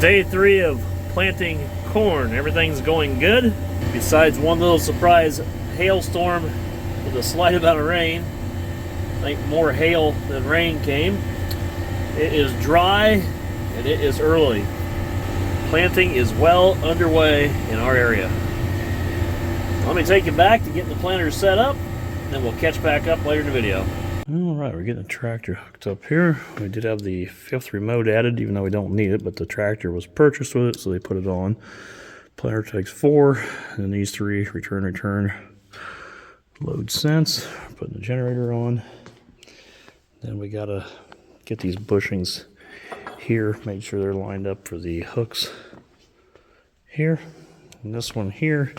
Day 3 of planting corn. Everything's going good, besides one little surprise hailstorm with a slight amount of rain. I think more hail than rain came. It is dry and it is early. Planting is well underway in our area. Let me take you back to getting the planter set up, and then we'll catch back up later in the video. Alright, we're getting the tractor hooked up here. We did have the 5th remote added, even though we don't need it, but the tractor was purchased with it, so they put it on. Planter takes 4, and then these 3, return, load sense, putting the generator on. Then we gotta get these bushings here, make sure they're lined up for the hooks here. And this one here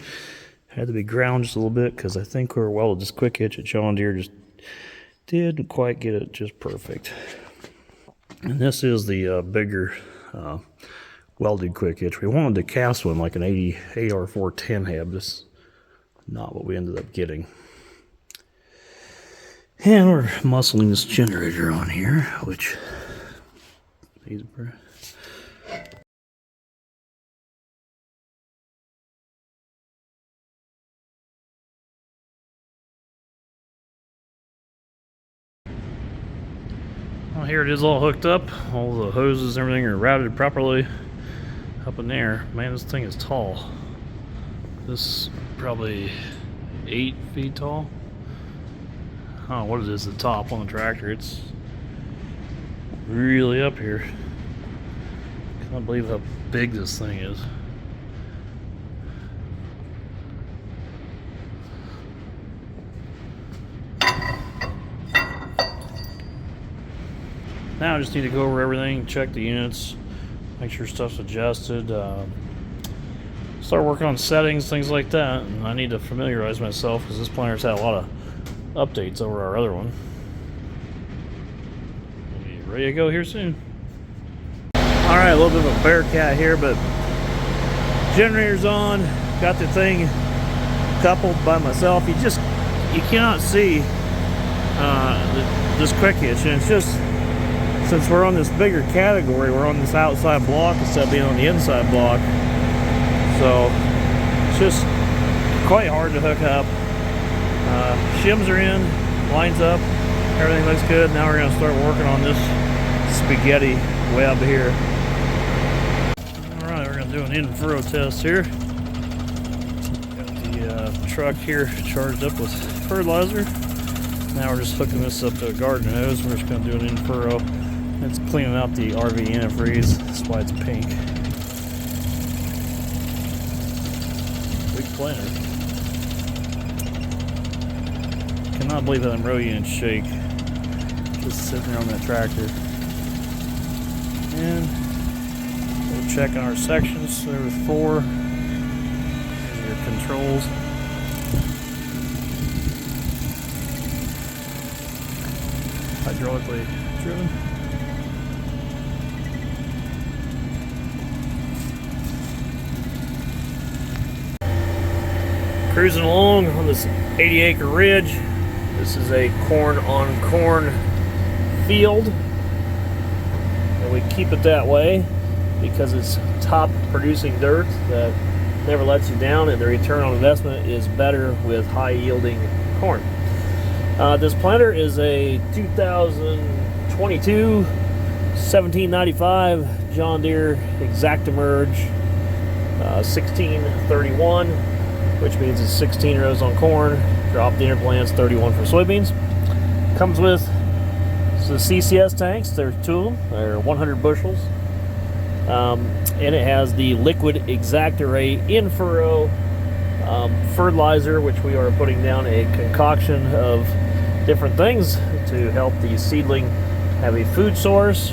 had to be ground just a little bit, because I think this quick hitch at John Deere just didn't quite get it just perfect. And this is the bigger welded quick hitch. We wanted to cast one like an 80 AR410 heb. This is not what we ended up getting. And we're muscling this generator on here, which needs a Well, here it is all hooked up. All the hoses and everything are routed properly up in there. Man, this thing is tall. This is probably 8 feet tall. I don't know what it is at the top on the tractor. It's really up here. I can't believe how big this thing is. Now I just need to go over everything, check the units, make sure stuff's adjusted, start working on settings, things like that. And I need to familiarize myself, because this planter's had a lot of updates over our other one. We'll be ready to go here soon. Alright, a little bit of a Bearcat here, but generator's on, got the thing coupled by myself. You cannot see this quick hitch, and it's just, since we're on this bigger category, we're on this outside block instead of being on the inside block. So it's just quite hard to hook up. Shims are in, lines up, everything looks good. Now we're going to start working on this spaghetti web here. Alright, we're going to do an in-furrow test here. Got the truck here charged up with fertilizer. Now we're just hooking this up to a garden hose. We're just going to do an in-furrow. It's cleaning out the RV antifreeze. That's why it's pink. Big planter. Cannot believe that I'm really in shake. Just sitting there on that tractor. And we'll check on our sections. There was 4. These are your controls. Hydraulically driven. Cruising along on this 80-acre ridge. This is a corn-on-corn field, and we keep it that way because it's top-producing dirt that never lets you down, and the return on investment is better with high-yielding corn. This planter is a 2022 1795 John Deere ExactEmerge 1631, which means it's 16 rows on corn, drop the interplants, 31 for soybeans. Comes with the CCS tanks. There's 2 of them. They're 100 bushels. And it has the liquid ExactArray in-furrow fertilizer, which we are putting down a concoction of different things to help the seedling have a food source,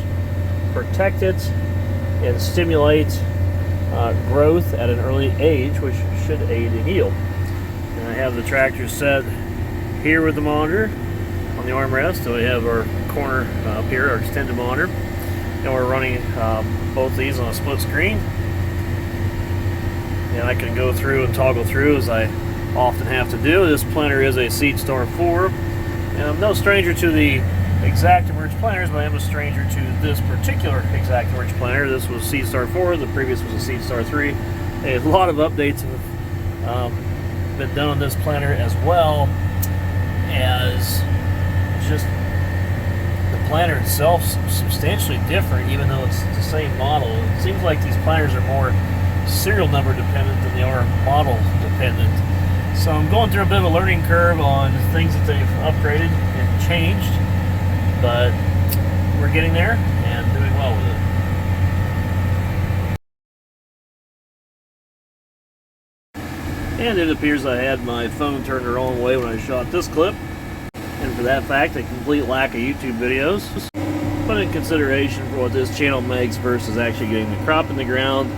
protect it, and stimulate growth at an early age, which should aid in yield. And I have the tractor set here with the monitor on the armrest. So we have our corner up here, our extended monitor, and we're running both these on a split screen. And I can go through and toggle through as I often have to do. This planter is a Seedstar 4, and I'm no stranger to the ExactEmerge planters, but I am a stranger to this particular ExactEmerge planter. This was Seedstar 4, the previous was a Seedstar 3. A lot of updates have been done on this planter, as well as just the planter itself substantially different, even though it's the same model. It seems like these planters are more serial number dependent than they are model dependent. So I'm going through a bit of a learning curve on things that they've upgraded and changed, but we're getting there and doing well with it. And it appears I had my phone turned the wrong way when I shot this clip, and for that fact, a complete lack of YouTube videos. But in consideration for what this channel makes versus actually getting the crop in the ground,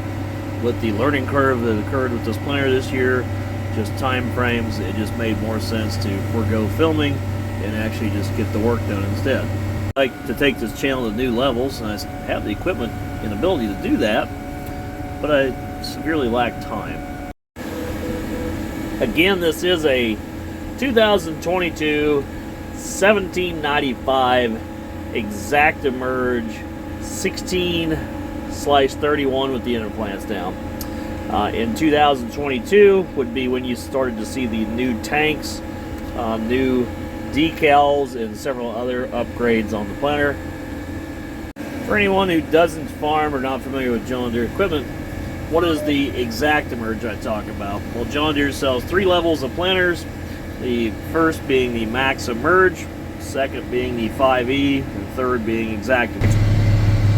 with the learning curve that occurred with this planter this year, just time frames, it just made more sense to forego filming and actually just get the work done instead. I like to take this channel to new levels, and I have the equipment and ability to do that, but I severely lack time. Again, this is a 2022 1795 ExactEmerge 16/31 with the inner plants down. In 2022 would be when you started to see the new tanks, new decals, and several other upgrades on the planter. For anyone who doesn't farm or not familiar with John Deere equipment, what is the ExactEmerge I talk about? Well, John Deere sells 3 levels of planters. The first being the MaxEmerge, second being the 5E, and third being ExactEmerge.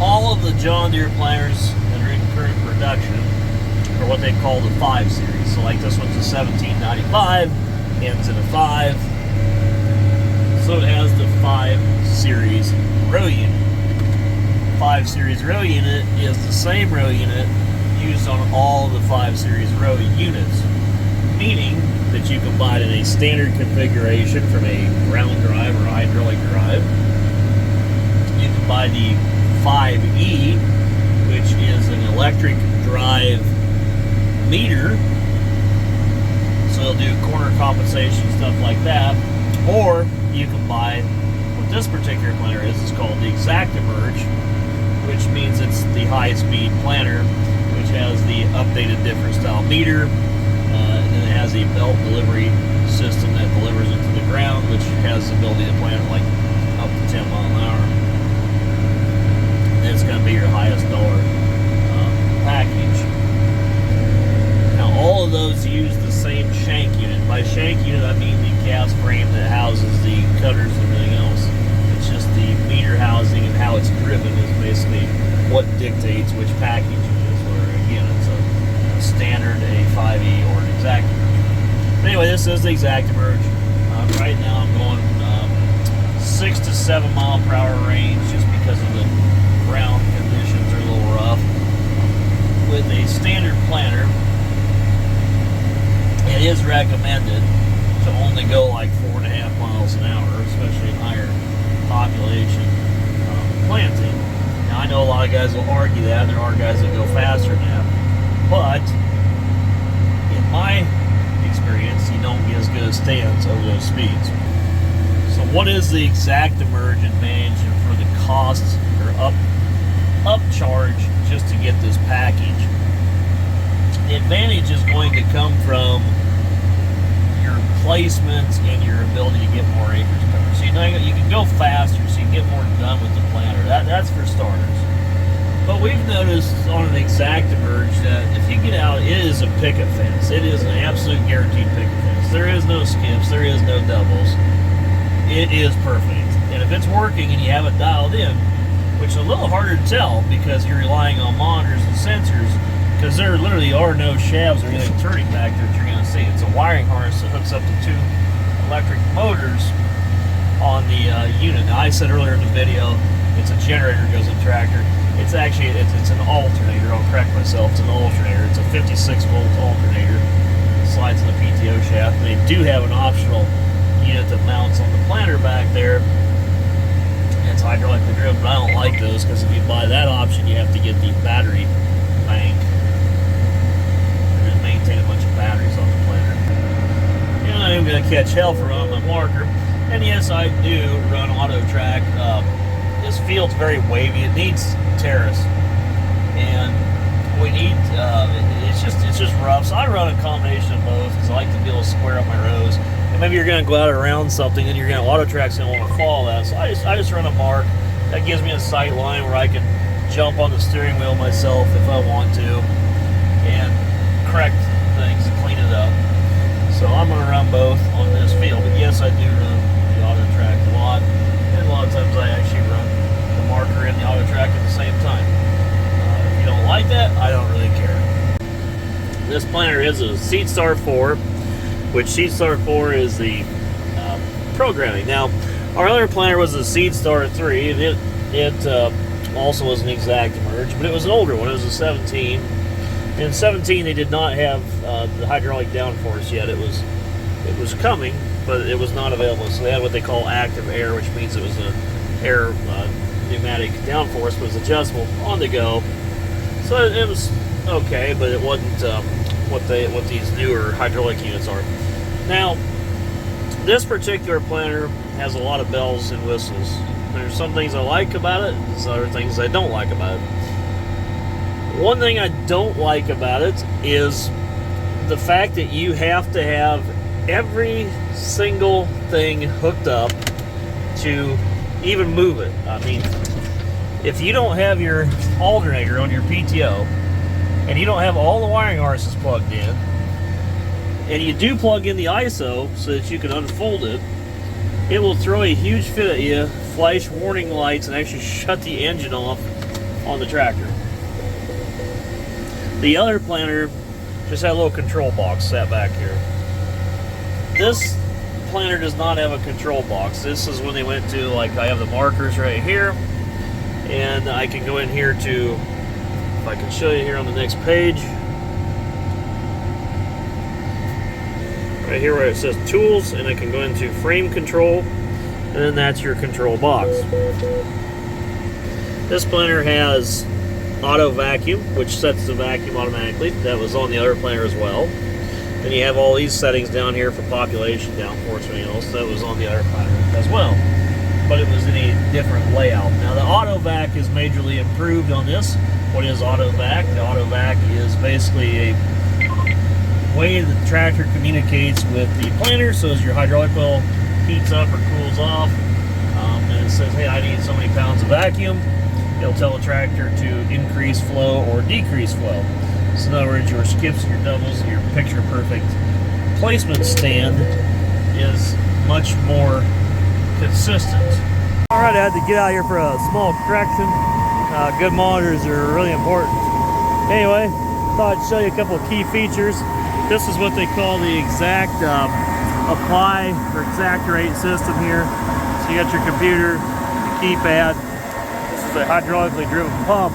All of the John Deere planters that are in current production are what they call the 5 series. So like this one's a 1795, ends in a 5. So it has the 5 series row unit. 5 series row unit is the same row unit used on all the 5 series row units, meaning that you can buy it in a standard configuration from a ground drive or hydraulic drive. You can buy the 5E, which is an electric drive meter, so it'll do corner compensation, stuff like that. Or you can buy what this particular planter is. It's called the ExactEmerge, which means it's the high-speed planter, which has the updated different style meter, and then it has a belt delivery system that delivers it to the ground, which has the ability to plant like up to 10 miles an hour. And it's going to be your highest dollar package. Now, all of those use the same shank unit. By shank unit, I mean the cast frame that houses the cutters and everything else. It's just the meter housing and how it's driven is basically what dictates which package it is. Where again, it's a standard, a 5E, or an ExactEmerge. But anyway, this is the ExactEmerge. Right now, I'm going 6 to 7 mile per hour range, just because of the ground conditions are a little rough. With a standard planter, it is recommended to only go like 4.5 miles an hour, especially in higher population planting. Now, I know a lot of guys will argue that. There are guys that go faster than that. But in my experience, you don't get as good a stance over those speeds. So what is the ExactEmerge advantage for the cost or upcharge just to get this package? The advantage is going to come from your placements and your ability to get more acres covered. So you can go faster, so you can get more done with the planter. That's for starters. But we've noticed on an ExactEmerge that if you get out, it is a picket fence. It is an absolute guaranteed picket fence. There is no skips. There is no doubles. It is perfect. And if it's working and you have it dialed in, which is a little harder to tell because you're relying on monitors and sensors, because there literally are no shafts or anything turning back there that you're going to see. It's a wiring harness that hooks up to 2 electric motors on the unit. Now, I said earlier in the video, it's a generator that goes in the tractor. It's actually, it's an alternator. I'll correct myself. It's an alternator. It's a 56 volt alternator. It slides in the PTO shaft. They do have an optional unit that mounts on the planter back there. It's hydraulically driven, but I don't like those because if you buy that option, you have to get the battery bank and then maintain a bunch of batteries on the planter. And I'm going to catch hell for running my marker. And yes, I do run auto track. This field's very wavy. It needs terrace, and we need. It's just rough. So I run a combination of both because I like to be able to square up my rows. And maybe you're going to go out around something, and you're going to auto track's going to want to follow that. So I just run a mark that gives me a sight line where I can jump on the steering wheel myself if I want to, and correct things and clean it up. So I'm going to run both on this field. But yes, I do run the auto track a lot, and a lot of times I actually run the marker and the auto track at the same time. If you don't like that, I don't really care. This planter is a Seedstar 4, which Seedstar 4 is the programming. Now, our other planter was a Seedstar 3, and it also was an exact merge, but it was an older one. It was a 17. In 17, they did not have the hydraulic downforce yet. It was coming, but it was not available. So they had what they call active air, which means it was an air pneumatic downforce, but it was adjustable on the go. So it was okay, but it wasn't what these newer hydraulic units are. Now, this particular planter has a lot of bells and whistles. There's some things I like about it, and some other things I don't like about it. One thing I don't like about it is the fact that you have to have every single thing hooked up to even move it. I mean, if you don't have your alternator on your PTO, and you don't have all the wiring harnesses plugged in, and you do plug in the ISO so that you can unfold it, it will throw a huge fit at you, flash warning lights, and actually shut the engine off on the tractor. The other planter just had a little control box sat back here. This planter does not have a control box. This is when they went to, like, I have the markers right here, and I can go in here to, if I can show you here on the next page, right here where it says tools, and I can go into frame control, and then that's your control box. This planter has auto vacuum, which sets the vacuum automatically. That was on the other planter as well. Then you have all these settings down here for population, downforce, and anything else. That was on the other planter as well, but it was in a different layout. Now the auto vac is majorly improved on this. What is auto vac? The auto vac is basically a way that the tractor communicates with the planter. So as your hydraulic oil heats up or cools off, and it says, hey, I need so many pounds of vacuum, it'll tell the tractor to increase flow or decrease flow. So in other words, your skips, your doubles, your picture perfect placement stand is much more consistent. All right, I had to get out here for a small correction. Good monitors are really important. Anyway, thought I'd show you a couple of key features. This is what they call the exact apply or exact rate system here. So you got your computer, the keypad. This is a hydraulically driven pump,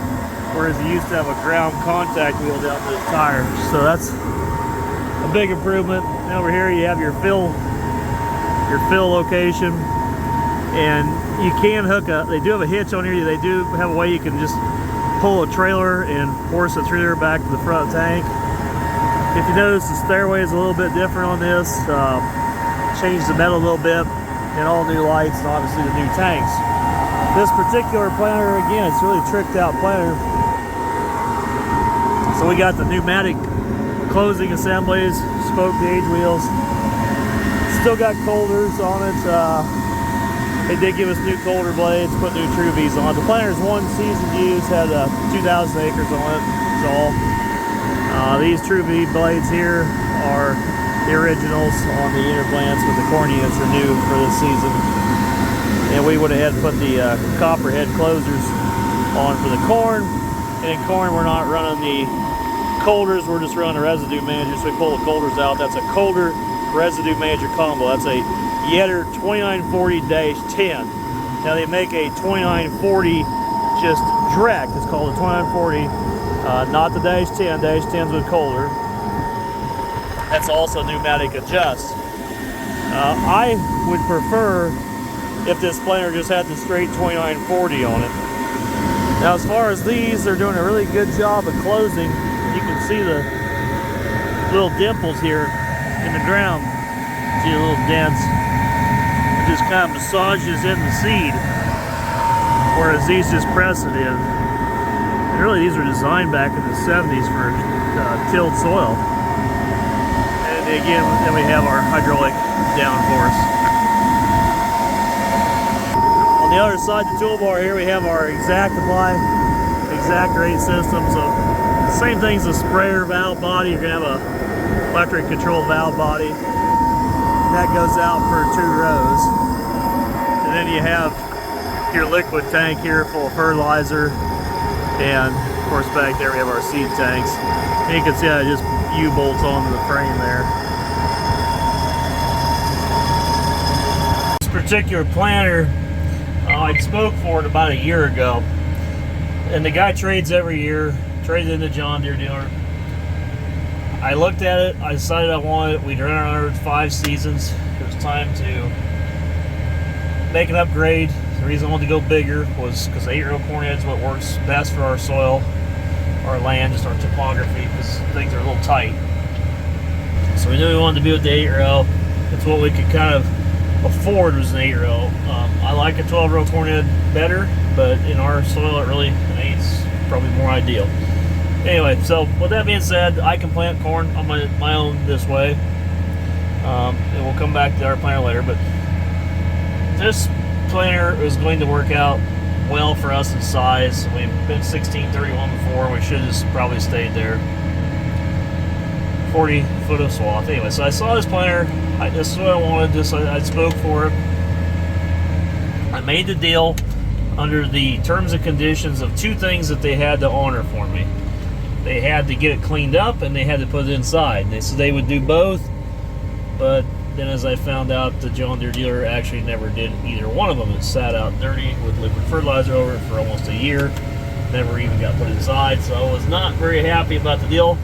whereas you used to have a ground contact wheel down to the tire. So that's a big improvement. And over here you have your fill location, and you can hook up. They do have a hitch on here. They do have a way you can just pull a trailer and force it through there back to the front tank. If you notice, the stairway is a little bit different on this. Changed the metal a little bit, and all new lights, and obviously the new tanks. This particular planter, again, it's a really tricked out planter. So we got the pneumatic closing assemblies, spoke gauge wheels. Still got colders on it. They did give us new colder blades, put new Truvies on it. The planter's one seasoned use, had 2,000 acres on it, is all. These Truvie blades here are the originals on the inner plants, but the corn units are new for this season. And we went ahead and put the copperhead closers on for the corn. And in corn, we're not running the colders, we're just running a residue manager. So we pull the colders out. That's a colder residue manager combo. That's a Yetter 2940-10. Now they make a 2940 just direct. It's called a 2940, not the -10. -10's with colder. That's also pneumatic adjust. I would prefer if this planter just had the straight 2940 on it. Now as far as these, they're doing a really good job of closing. You can see the little dimples here in the ground. See the little dents. It just kind of massages in the seed, whereas these just press it in. And really these were designed back in the 70s for tilled soil. And again, then we have our hydraulic downforce. On the other side of the toolbar here, we have our ExactApply, ExactRate system. So same thing as a sprayer valve body. You're gonna have a electric controlled valve body. And that goes out for 2 rows. And then you have your liquid tank here full of fertilizer. And of course back there we have our seed tanks. And you can see how it just U-bolts onto the frame there. This particular planter, I spoke for it about a year ago, and the guy trades every year, trades in the John Deere dealer. I looked at it, I decided I wanted it. We'd run our 5 seasons. It was time to make an upgrade. The reason I wanted to go bigger was because the 8-row corn head is what works best for our soil, our land, just our topography, because things are a little tight. So we knew we wanted to be with the 8-row. It's what we could kind of afford, was an 8-row. I like a 12-row corn head better, but in our soil it really it's probably more ideal. Anyway, so with that being said, I can plant corn on my own this way. And we'll come back to our planter later, but this planter is going to work out well for us in size. We've been 1631 before. We should have just probably stayed there. 40 foot of swath. Anyway, so I saw this planter. This is what I wanted. I spoke for it. I made the deal under the terms and conditions of 2 things that they had to honor for me. They had to get it cleaned up and they had to put it inside. They said they would do both, but then as I found out, the John Deere dealer actually never did either one of them. It sat out dirty with liquid fertilizer over it for almost a year. Never even got put inside, so I was not very happy about the deal.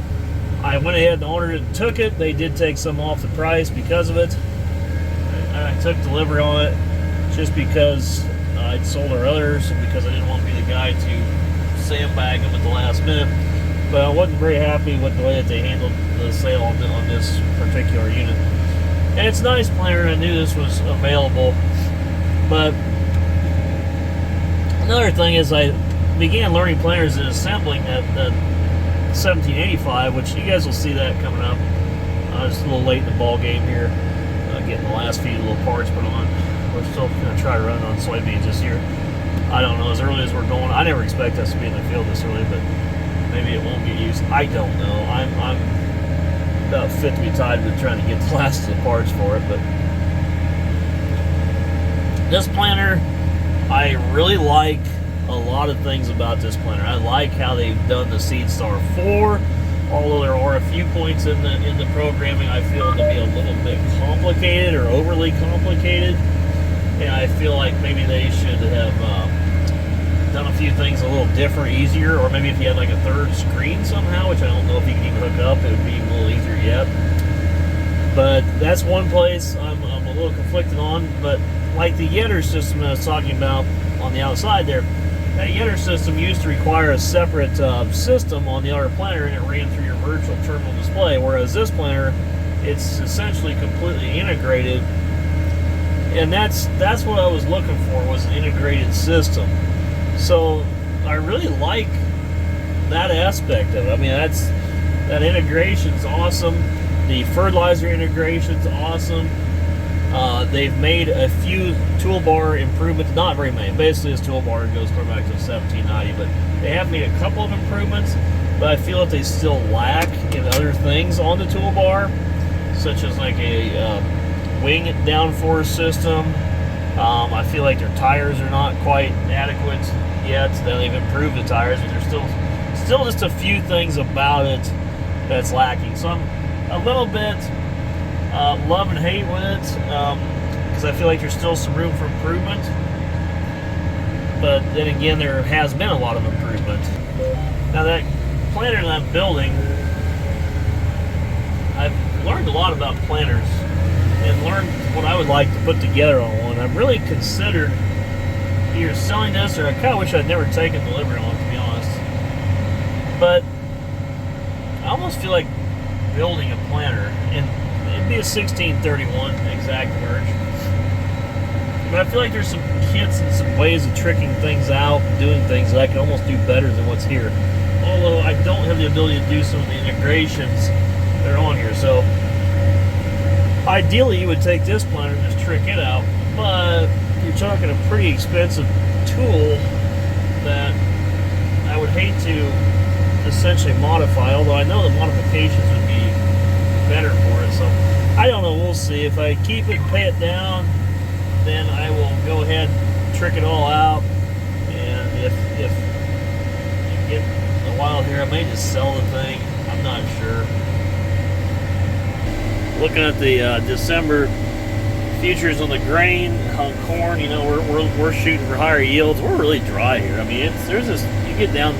I went ahead and ordered it and took it. They did take some off the price because of it. I took delivery on it just because I'd sold our others, and because I didn't want to be the guy to sandbag them at the last minute. But I wasn't very happy with the way that they handled the sale on this particular unit. And it's a nice planter. I knew this was available. But another thing is I began learning planters and assembling that 1785, which you guys will see that coming up. Just a little late in the ball game here, getting the last few little parts put on. We're still going to try to run on soybeans this year. I don't know, as early as we're going. I never expect us to be in the field this early, but maybe it won't get used. I don't know. I'm about fit to be tied with trying to get the last of the parts for it. But this planter, I really like a lot of things about this planter. I like how they've done the SeedStar 4, although there are a few points in the programming I feel to be a little bit complicated or overly complicated, and I feel like maybe they should have done a few things a little different, easier, or maybe if you had like a 3rd screen somehow, which I don't know if you can even hook up, it would be a little easier yet. But that's one place I'm a little conflicted on. But like the Yetter system that I was talking about on the outside there, that Yetter system used to require a separate system on the other planter, and it ran through your virtual terminal display, whereas this planter, it's essentially completely integrated. And that's what I was looking for, was an integrated system. So I really like that aspect of it. I mean, that integration's awesome. The fertilizer integration's awesome. They've made a few toolbar improvements, not very many. Basically, this toolbar goes clear back to 1790, but they have made a couple of improvements, but I feel that they still lack in other things on the toolbar, such as like a wing downforce system. I feel like their tires are not quite adequate yet. They've improved the tires, but there's still just a few things about it that's lacking. So I'm a little bit love and hate with it, because I feel like there's still some room for improvement. But then again, there has been a lot of improvement. Now that planter that I'm building, I've learned a lot about planters and learn what I would like to put together on one. I've really considered either selling this, or I kind of wish I'd never taken delivery on it, to be honest. But I almost feel like building a planter, and it'd be a 1631 exact version. But I feel like there's some kits and some ways of tricking things out and doing things that I can almost do better than what's here. Although I don't have the ability to do some of the integrations that are on here. So ideally you would take this planter and just trick it out, but you're talking a pretty expensive tool that I would hate to essentially modify, although I know the modifications would be better for it. So I don't know, we'll see. If I keep it, pay it down, then I will go ahead and trick it all out. And if I get a while here, I may just sell the thing. I'm not sure. Looking at the December futures on the grain on corn, you know, we're shooting for higher yields. We're really dry here. I mean, there's this, you get down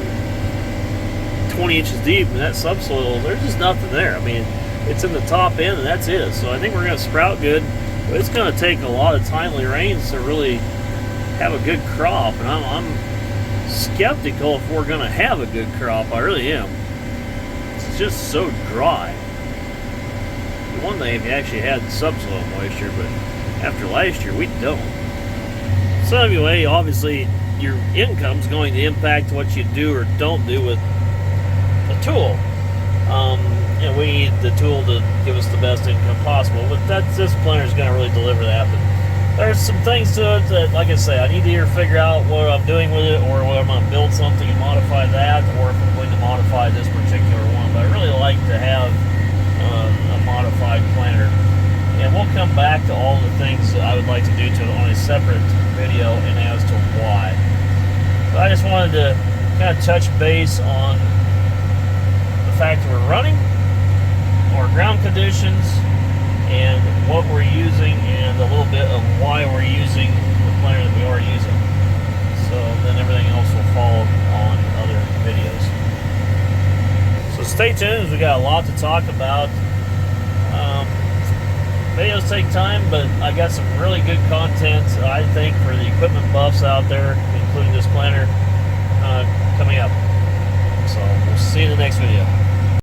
20 inches deep in that subsoil, there's just nothing there. I mean, it's in the top end and that's it. So I think we're going to sprout good, but it's going to take a lot of timely rains to really have a good crop. And I'm skeptical if we're going to have a good crop. I really am. It's just so dry. One thing, if you actually had subsoil moisture, but after last year, we don't. So anyway, obviously, your income's going to impact what you do or don't do with the tool. And we need the tool to give us the best income possible, but this planter is going to really deliver that. But there's some things to it that, like I say, I need to either figure out what I'm doing with it, or whether I'm going to build something and modify that, or if I'm going to modify this particular one. But I really like to have a modified planter, and we'll come back to all the things that I would like to do to it on a separate video and as to why. But I just wanted to kind of touch base on the fact that we're running, our ground conditions, and what we're using, and a little bit of why we're using the planter that we are using. So then everything else will follow on other videos. So stay tuned, we got a lot to talk about. Videos take time, but I got some really good content, I think, for the equipment buffs out there, including this planter, coming up. So we'll see you in the next video.